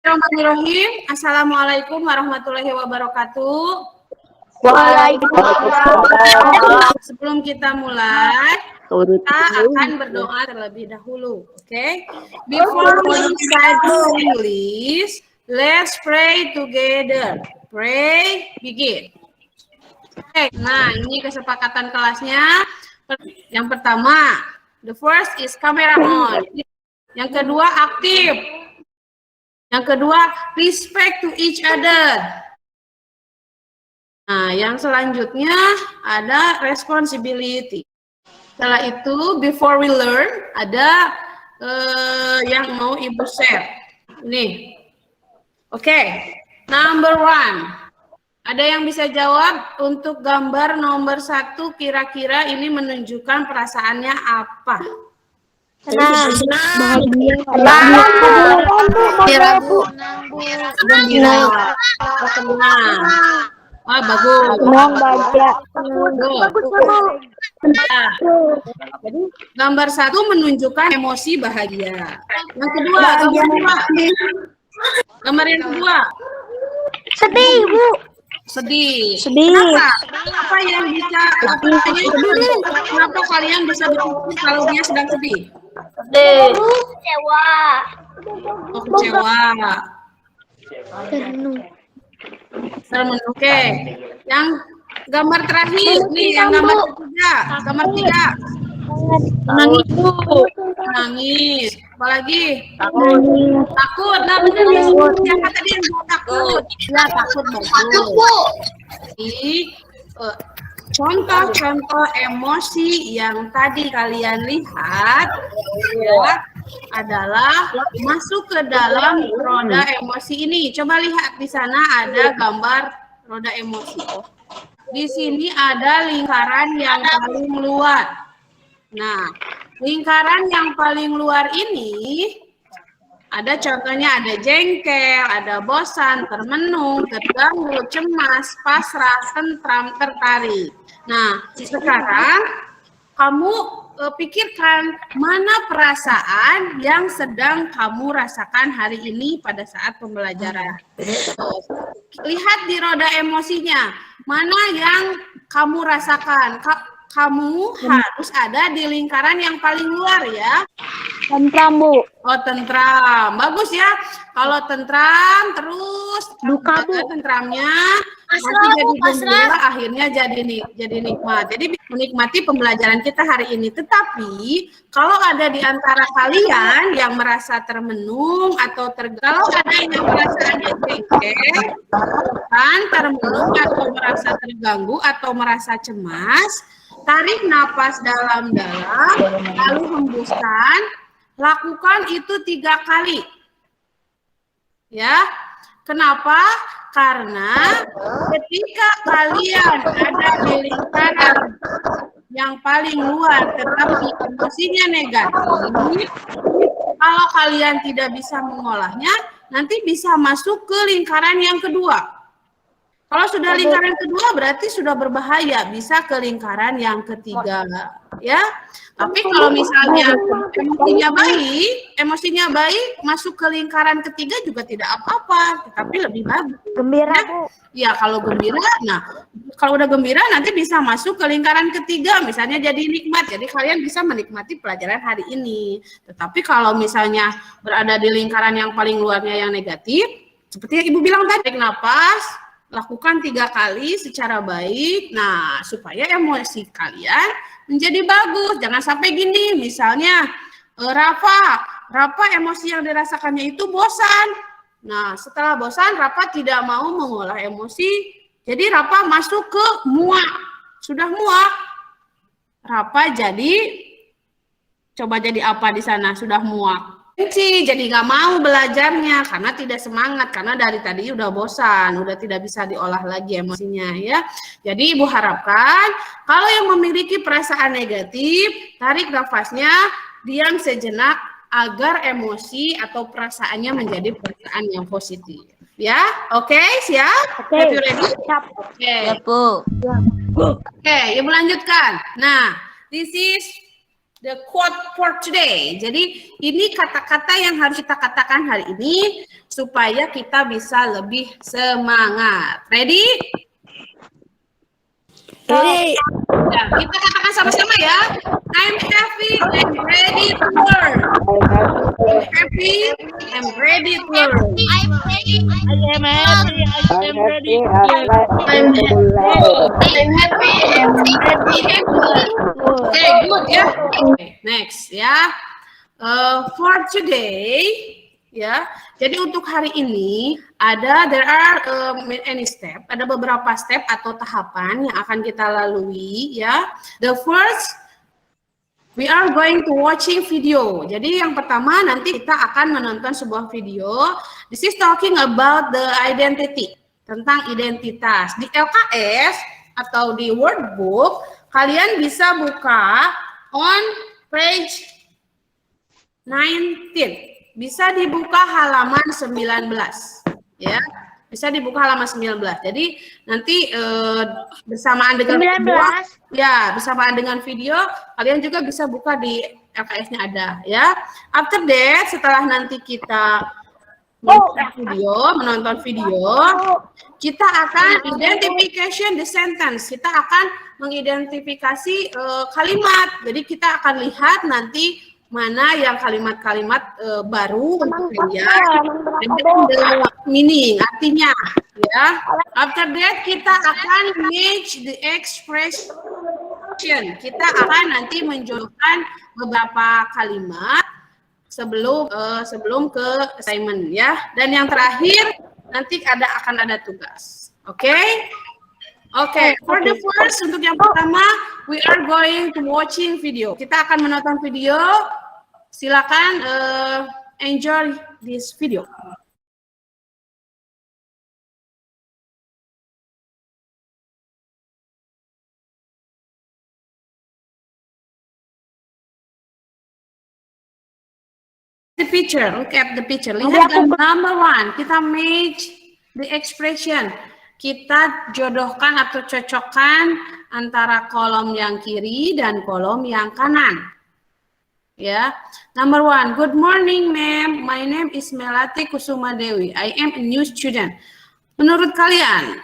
Bismillahirrahmanirrahim. Assalamualaikum warahmatullahi wabarakatuh. Waalaikumsalam. Sebelum kita mulai, kita akan berdoa terlebih dahulu. Okay? Before we study English, let's pray together. Pray, begin. Okay. Nah, ini kesepakatan kelasnya. Yang pertama, the first is camera on. Yang kedua, aktif. Yang kedua, respect to each other. Nah, yang selanjutnya ada responsibility. Setelah itu, before we learn, ada yang mau Ibu share. Nih. Oke, number 1. Ada yang bisa jawab untuk gambar nomor 1, kira-kira ini menunjukkan perasaannya apa? Gembira. Wah, bagus. Jadi, gambar 1 menunjukkan emosi bahagia. Yang kedua, gambar yang kedua. Sedih, Bu. Sedih. Sedih. Apa yang bisa? Kenapa kalian bisa berpikir kalau dia sedang sedih? Kecewa. Oh, kecewa. Termenung. Oke. Yang gambar terakhir nih, yang gambar ketiga. Gambar 3. Nangis, Bu. Nangis. Apalagi? Takut. Nah, benar yang kata dia takut. Ya, takut bagus. Jadi, contoh-contoh emosi yang tadi kalian lihat ya, adalah masuk ke dalam roda emosi ini. Coba lihat di sana ada gambar roda emosi. Di sini ada lingkaran yang paling luar. Nah, lingkaran yang paling luar ini ada contohnya, ada jengkel, ada bosan, termenung, terganggu, cemas, pasrah, tentram, tertarik. Nah, sekarang kamu pikirkan mana perasaan yang sedang kamu rasakan hari ini pada saat pembelajaran. Lihat di roda emosinya, mana yang kamu rasakan. Kamu harus ada di lingkaran yang paling luar ya. Tentram, Bu. Oh, tentram. Bagus ya. Kalau tentram terus Duka, Bu. Tentramnya nanti jadi gembira, akhirnya jadi nikmat. Jadi menikmati pembelajaran kita hari ini. Tetapi kalau ada di antara kalian yang merasa termenung atau kalau ada yang perasaannya jengkel, termenung atau merasa terganggu atau merasa cemas, tarik napas dalam-dalam, lalu hembuskan. Lakukan itu 3 kali. Ya, kenapa? Karena ketika kalian ada di lingkaran yang paling luar, tetapi emosinya negatif, kalau kalian tidak bisa mengolahnya, nanti bisa masuk ke lingkaran yang kedua. Kalau sudah lingkaran kedua berarti sudah berbahaya, bisa ke lingkaran yang ketiga, ya. Tapi kalau misalnya emosinya baik, masuk ke lingkaran ketiga juga tidak apa-apa, tetapi lebih bagus. Gembira, Bu. Ya, kalau gembira, nah kalau udah gembira nanti bisa masuk ke lingkaran ketiga, misalnya jadi nikmat. Jadi kalian bisa menikmati pelajaran hari ini. Tetapi kalau misalnya berada di lingkaran yang paling luarnya yang negatif, seperti yang Ibu bilang tadi, tarik napas, lakukan 3 kali secara baik. Nah, supaya emosi kalian menjadi bagus. Jangan sampai gini, misalnya Rafa emosi yang dirasakannya itu bosan. Nah, setelah bosan, Rafa tidak mau mengolah emosi. Jadi Rafa masuk ke muak. Sudah muak, Rafa coba jadi apa di sana? Sudah muak. Jadi nggak mau belajarnya karena tidak semangat, karena dari tadi udah bosan, udah tidak bisa diolah lagi emosinya ya. Jadi Ibu harapkan kalau yang memiliki perasaan negatif, tarik nafasnya, diam sejenak agar emosi atau perasaannya menjadi perasaan yang positif. Ya, oke, siap? Oke. Have you ready? Siap. Oke. Ya, Bu. Oke, Ibu lanjutkan. Nah, this is the quote for today. Jadi ini kata-kata yang harus kita katakan hari ini supaya kita bisa lebih semangat. Ready? Ready. Ya, kita katakan sama-sama ya. I'm happy and ready to learn. I'm happy and ready to learn. I'm happy. I'm ready. I'm happy and ready. Okay, good ya. Okay, next ya. For today, ya. Jadi untuk hari ini there are any step, ada beberapa step atau tahapan yang akan kita lalui ya. The first, we are going to watching video. Jadi yang pertama nanti kita akan menonton sebuah video. This is talking about the identity, tentang identitas. Di LKS atau di workbook kalian bisa buka on page 19. Bisa dibuka halaman 19 ya. Bisa dibuka halaman 19. Jadi nanti bersamaan dengan 19. video, ya, bersamaan dengan video kalian juga bisa buka di LKS-nya ada ya. After that, setelah nanti kita menonton video, kita akan identification the sentence. Kita akan mengidentifikasi kalimat. Jadi kita akan lihat nanti mana yang kalimat-kalimat baru untuk kalian dan the meaning, artinya ya. After that kita akan match the expression. Kita akan nanti menjodohkan beberapa kalimat sebelum ke assignment ya. Dan yang terakhir nanti akan ada tugas. Oke? Oke, for the first, untuk yang pertama, we are going to watching video. Kita akan menonton video. Silakan enjoy this video. The picture, look at the picture. Lihat number one, kita match the expression. Kita jodohkan atau cocokkan antara kolom yang kiri dan kolom yang kanan. Ya, number one. Good morning, ma'am. My name is Melati Kusuma Dewi. I am a new student. Menurut kalian,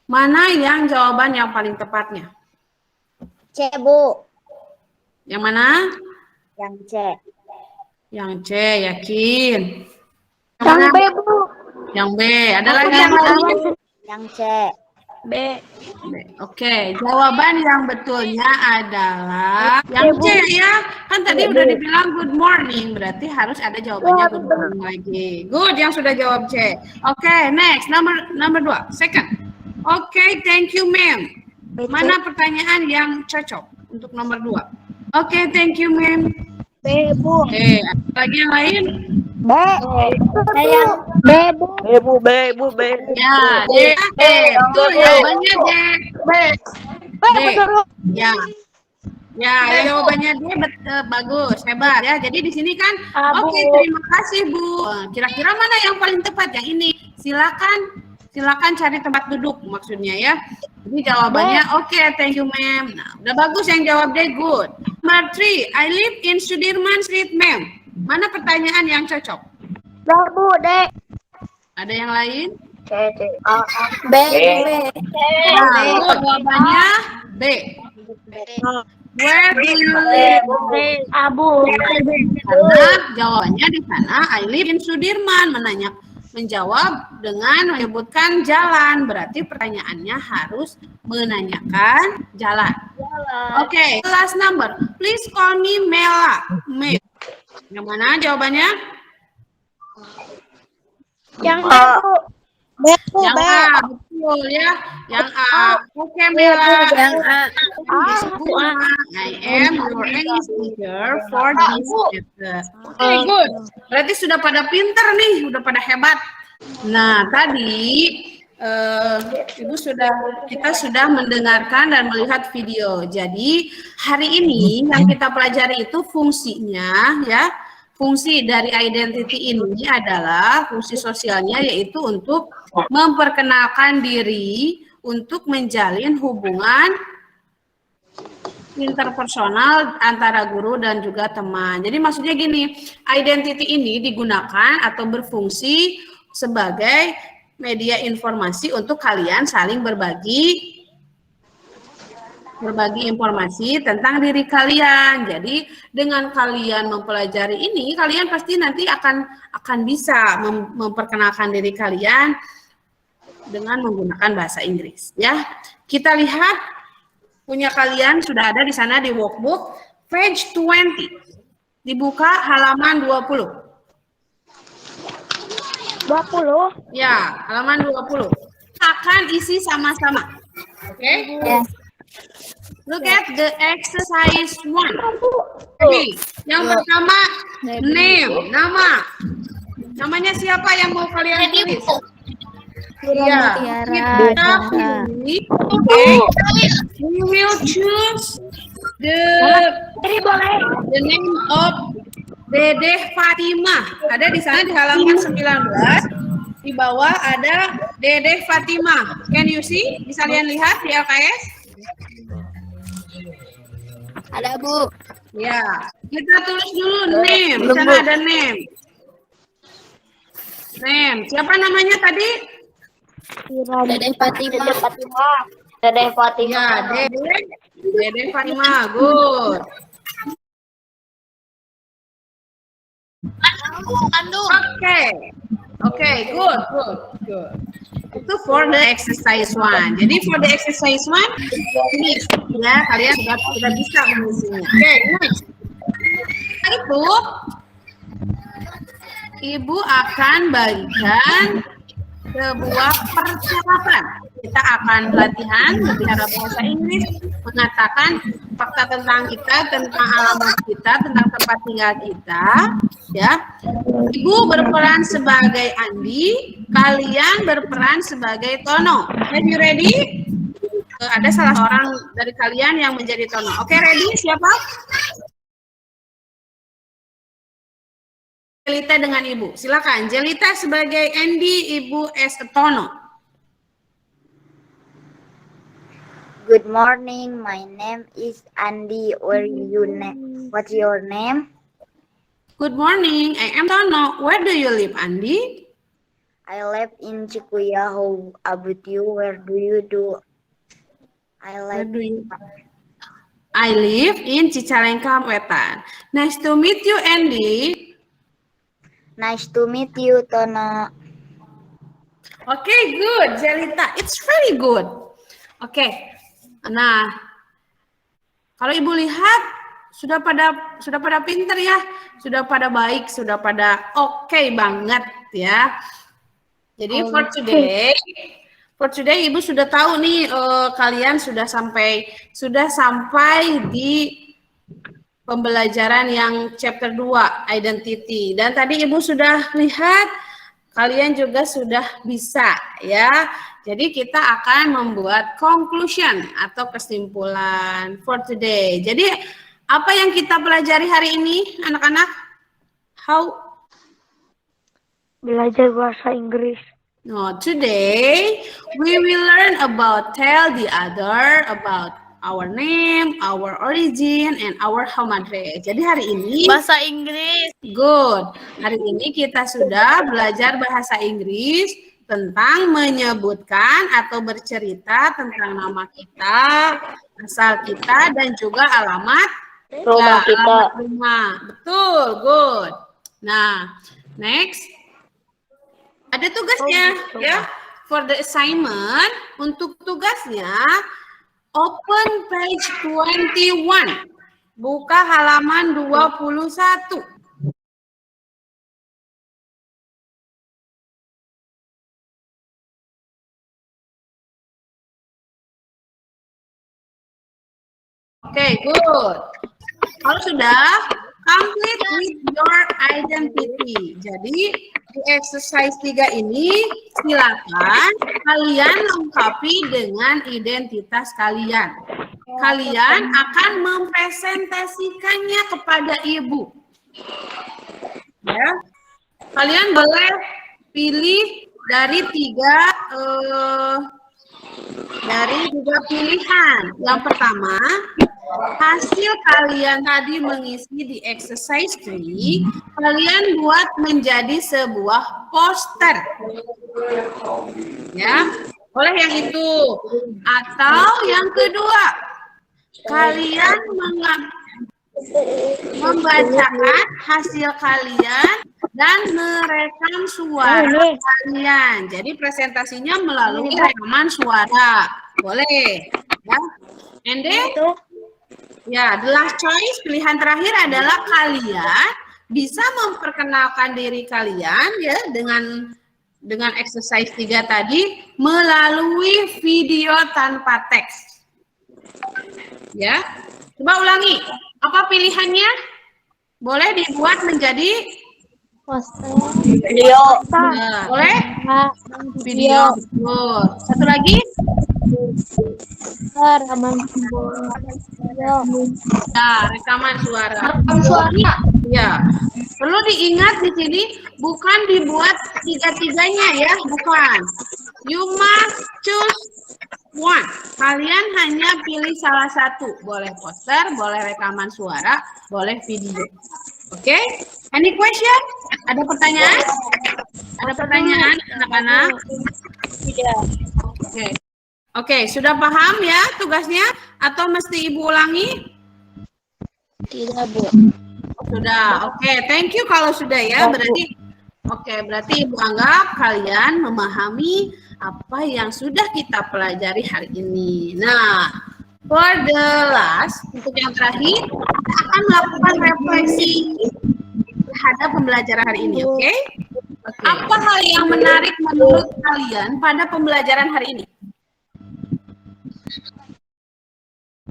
mana yang jawaban yang paling tepatnya? C, Bu. Yang mana? Yang C. Yang C, yakin. Yang B, Bu. Yang B. Ada lagi yang lain? Yang C. B. Oke, jawaban yang betulnya adalah yang C ya. Kan tadi udah dibilang good morning, berarti harus ada jawabannya good morning lagi. Good, yang sudah jawab C. Oke, next, number 2, second. Oke, thank you ma'am. Mana pertanyaan yang cocok untuk nomor 2? Oke, thank you ma'am. B, Bu. Ada lagi yang lain? B. Yang B, Bu. B. Ya, D. Betul jawabannya D. B. Ya. Ya, jawabannya D bagus, hebat ya. Jadi di sini kan, oke, terima kasih Bu. Kira-kira mana yang paling tepat? Yang ini. Silakan cari tempat duduk maksudnya ya. Jadi jawabannya oke, thank you ma'am. Nah, udah bagus yang jawab D, good. Number 3, I live in Sudirman Street, ma'am. Mana pertanyaan yang cocok? B, Bu. D. Ada yang lain? B. Nah, jawabannya B. Where do you live? Abu. Karena jawabannya di sana I live in Sudirman, menjawab dengan menyebutkan jalan, berarti pertanyaannya harus menanyakan jalan. Oke, last number. Please call me Mela. Yang mana jawabannya? Yang A, Bu. Yang A, betul ya. Yang A. Oke, Mela. Yang A. I am your English teacher for this chapter. Oke, good. Berarti sudah pada pinter nih, udah pada hebat. Nah, tadi kita sudah mendengarkan dan melihat video. Jadi hari ini yang kita pelajari itu fungsinya ya. Fungsi dari identity ini adalah fungsi sosialnya, yaitu untuk memperkenalkan diri, untuk menjalin hubungan interpersonal antara guru dan juga teman. Jadi maksudnya gini, identity ini digunakan atau berfungsi sebagai media informasi untuk kalian saling berbagi informasi tentang diri kalian. Jadi dengan kalian mempelajari ini, kalian pasti nanti akan bisa memperkenalkan diri kalian dengan menggunakan bahasa Inggris. Ya, kita lihat punya kalian sudah ada di sana di workbook page 20. Dibuka halaman 20. 20. Ya, halaman 20. Akan isi sama-sama. Oke? Okay? Yes. Look at the exercise 1. Oke, yang pertama name, nama. Namanya siapa yang mau kalian tulis? Ya, kita pilih. Okay. We will choose the name of Dedeh Fatimah. Ada di sana di halaman 19. Di bawah ada Dedeh Fatimah. Can you see? Bisa kalian lihat di LKS? Ada, Bu. Ya, kita tulis dulu name. Di sana ada name. Name. Siapa namanya tadi? Dedeh Fatimah. Dedeh Fatimah. Ya, Dedeh Fatimah. Good. Oke, good. Itu for the exercise 1. Jadi for the exercise 1, ini ya kalian sudah bisa mengisinya. Oke, next. Itu Ibu akan bagikan sebuah percakapan. Kita akan latihan berbicara bahasa Inggris, mengatakan fakta tentang kita, tentang alamat kita, tentang tempat tinggal kita. Ya, Ibu berperan sebagai Andi, kalian berperan sebagai Tono. Are you ready? Ada salah seorang dari kalian yang menjadi Tono. Oke, ready? Siapa? Jelita dengan Ibu. Silakan. Jelita sebagai Andi, Ibu as a Tono. Good morning. My name is Andi. What's your name? Good morning. I am Tono. Where do you live, Andi? I live in Cikuya. How about you? Where do you do? I live in Cicalengka, Wetan. Nice to meet you, Andy. Nice to meet you, Tono. Okay, good, Jelita. It's very good. Okay. Nah, kalau Ibu lihat sudah pada pinter ya, sudah pada baik, sudah pada oke banget ya. Jadi for today Ibu sudah tahu nih kalian sudah sampai di pembelajaran yang chapter 2 identity, dan tadi Ibu sudah lihat kalian juga sudah bisa ya. Jadi kita akan membuat conclusion atau kesimpulan for today. Jadi apa yang kita pelajari hari ini anak-anak? Belajar bahasa Inggris. No, today we will learn about tell the other about our name, our origin, and our home address. Jadi hari ini bahasa Inggris. Good. Hari ini kita sudah belajar bahasa Inggris tentang menyebutkan atau bercerita tentang nama kita, asal kita, dan juga alamat Rumah kita. Alamat rumah. Betul, good. Nah, next. Ada tugasnya ya. For the assignment, untuk tugasnya open page 21. Buka halaman 21. Okay, good. Kalau sudah, complete with your identity. Jadi, di exercise 3 ini, silakan kalian lengkapi dengan identitas kalian. Kalian akan mempresentasikannya kepada Ibu. Ya. Kalian boleh pilih dari tiga pilihan. Yang pertama, Hasil kalian tadi mengisi di exercise 3, kalian buat menjadi sebuah poster. Ya, boleh yang itu. Atau yang kedua, kalian membacakan hasil kalian dan merekam suara kalian. Jadi presentasinya melalui rekaman suara. Boleh. Ya. And then, ya, the last choice, pilihan terakhir adalah kalian bisa memperkenalkan diri kalian ya dengan exercise 3 tadi melalui video tanpa teks. Ya. Coba ulangi. Apa pilihannya? Boleh dibuat menjadi poster, Video. boleh? Video. Betul. Satu lagi? rekaman video. Nah, rekaman suara. Ya. Perlu diingat di sini bukan dibuat tiga-tiganya ya, bukan. You must choose one. Kalian hanya pilih salah satu. Boleh poster, boleh rekaman suara, boleh video. Oke? Any question? Ada pertanyaan? Ada pertanyaan, anak-anak? Tidak. Oke. Oke, sudah paham ya tugasnya? Atau mesti Ibu ulangi? Tidak, Bu. Sudah. Oke, thank you kalau sudah ya. Berarti Ibu anggap kalian memahami apa yang sudah kita pelajari hari ini. Nah, for the last, untuk yang terakhir, kita akan melakukan refleksi terhadap pembelajaran hari ini, oke? Apa hal yang menarik menurut kalian pada pembelajaran hari ini?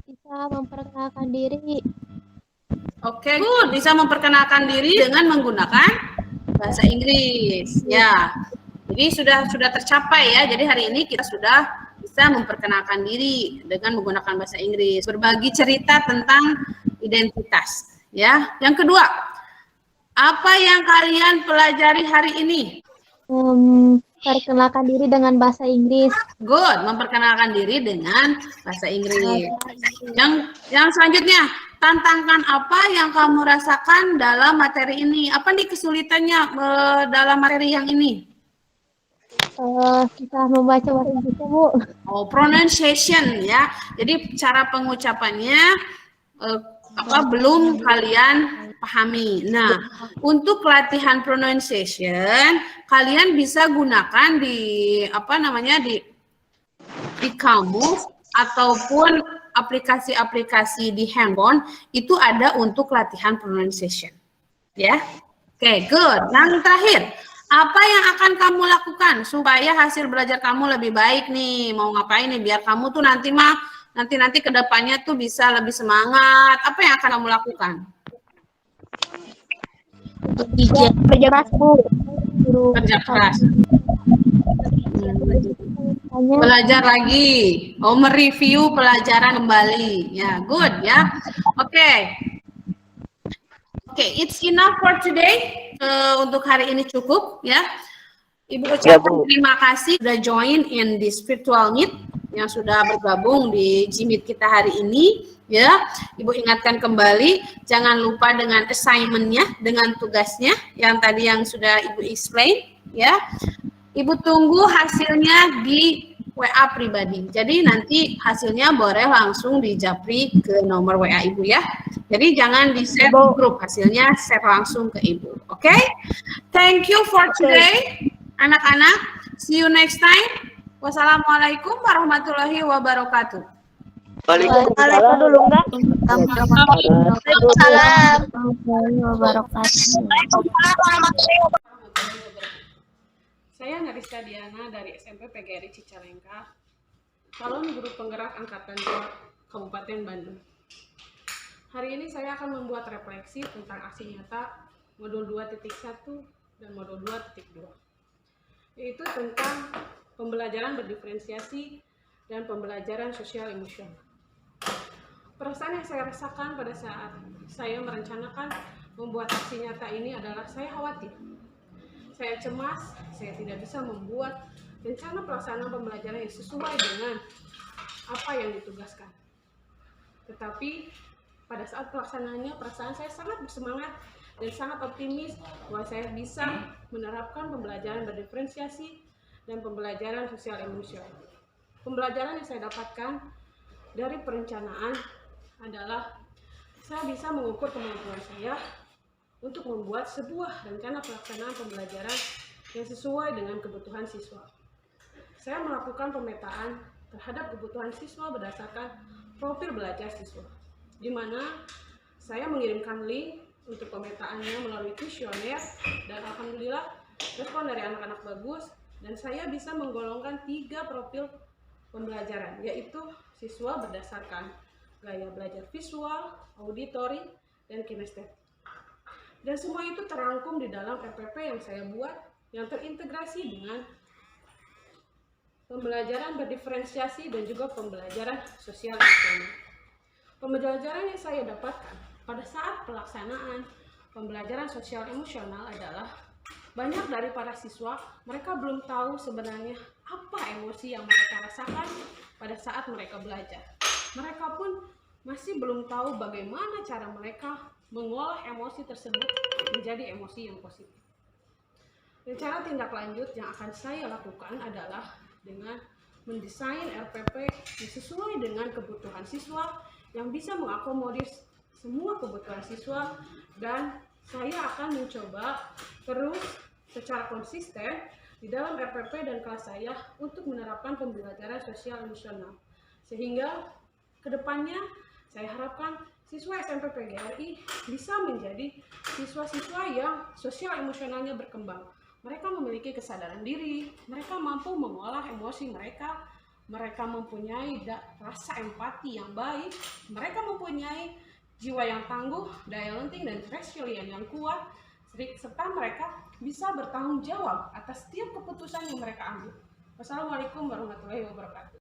Bisa memperkenalkan diri. Oke, good. Bisa memperkenalkan diri dengan menggunakan bahasa Inggris. Ya, jadi sudah tercapai ya. Jadi hari ini kita sudah bisa memperkenalkan diri dengan menggunakan bahasa Inggris. Berbagi cerita tentang identitas. Ya, yang kedua, apa yang kalian pelajari hari ini? Perkenalkan diri dengan bahasa Inggris. Good, memperkenalkan diri dengan bahasa Inggris. Yang selanjutnya, tantangan apa yang kamu rasakan dalam materi ini? Apa nih kesulitannya dalam materi yang ini? Kita membaca bahasa Inggrisnya, Bu. Oh, pronunciation ya. Jadi cara pengucapannya belum kalian pahami. Nah, untuk latihan pronunciation, kalian bisa gunakan di di kamus ataupun aplikasi-aplikasi di handphone itu ada untuk latihan pronunciation. Ya. Oke, good. Yang terakhir, apa yang akan kamu lakukan supaya hasil belajar kamu lebih baik nih? Mau ngapain nih biar kamu tuh nanti ke depannya tuh bisa lebih semangat. Apa yang akan kamu lakukan? Kerja keras, Bu. Kerja keras. Belajar lagi. Oh, mereview pelajaran kembali. Ya, good ya. Oke, it's enough for today. Untuk hari ini cukup ya. Ibu ucapkan terima kasih sudah join in this virtual meet yang sudah bergabung di G-Meet kita hari ini ya. Ibu ingatkan kembali jangan lupa dengan assignment-nya, dengan tugasnya yang tadi yang sudah Ibu explain ya. Ibu tunggu hasilnya di WA pribadi. Jadi nanti hasilnya boleh langsung dijapri ke nomor WA Ibu ya. Jadi jangan di-share di grup, hasilnya share langsung ke Ibu. Oke? Thank you for today, anak-anak. See you next time. Wassalamualaikum warahmatullahi wabarakatuh. Waalaikumsalam dulu enggak? Waalaikumsalam warahmatullahi wabarakatuh. Saya Nariska Diana dari SMP PGRI Cicalengka, calon guru penggerak Angkatan 2 Kabupaten Bandung. Hari ini saya akan membuat refleksi tentang aksi nyata modul 2.1 dan modul 2.2, yaitu tentang pembelajaran berdiferensiasi dan pembelajaran sosial emosional. Perasaan yang saya rasakan pada saat saya merencanakan membuat aksi nyata ini adalah saya khawatir. Saya cemas, saya tidak bisa membuat rencana pelaksanaan pembelajaran yang sesuai dengan apa yang ditugaskan. Tetapi pada saat pelaksanaannya, perasaan saya sangat bersemangat dan sangat optimis bahwa saya bisa menerapkan pembelajaran berdiferensiasi dan pembelajaran sosial emosional. Pembelajaran yang saya dapatkan dari perencanaan adalah saya bisa mengukur kemampuan saya untuk membuat sebuah rencana pelaksanaan pembelajaran yang sesuai dengan kebutuhan siswa. Saya melakukan pemetaan terhadap kebutuhan siswa berdasarkan profil belajar siswa, di mana saya mengirimkan link untuk pemetaannya melalui kuesioner, dan alhamdulillah respon dari anak-anak bagus, dan saya bisa menggolongkan 3 profil pembelajaran, yaitu siswa berdasarkan gaya belajar visual, auditori, dan kinestetik. Dan semua itu terangkum di dalam RPP yang saya buat yang terintegrasi dengan pembelajaran berdiferensiasi dan juga pembelajaran sosial emosional. Pembelajaran yang saya dapatkan pada saat pelaksanaan pembelajaran sosial emosional adalah banyak dari para siswa, mereka belum tahu sebenarnya apa emosi yang mereka rasakan pada saat mereka belajar. Mereka pun masih belum tahu bagaimana cara mereka mengolah emosi tersebut menjadi emosi yang positif. Rencana tindak lanjut yang akan saya lakukan adalah dengan mendesain RPP yang sesuai dengan kebutuhan siswa, yang bisa mengakomodir semua kebutuhan siswa, dan saya akan mencoba terus secara konsisten di dalam RPP dan kelas saya untuk menerapkan pembelajaran sosial emosional, sehingga kedepannya saya harapkan siswa SMP PGRI bisa menjadi siswa-siswa yang sosial emosionalnya berkembang. Mereka memiliki kesadaran diri, mereka mampu mengolah emosi mereka, mereka mempunyai rasa empati yang baik, mereka mempunyai jiwa yang tangguh, daya lenting dan resilient yang kuat, serta mereka bisa bertanggung jawab atas setiap keputusan yang mereka ambil. Wassalamualaikum warahmatullahi wabarakatuh.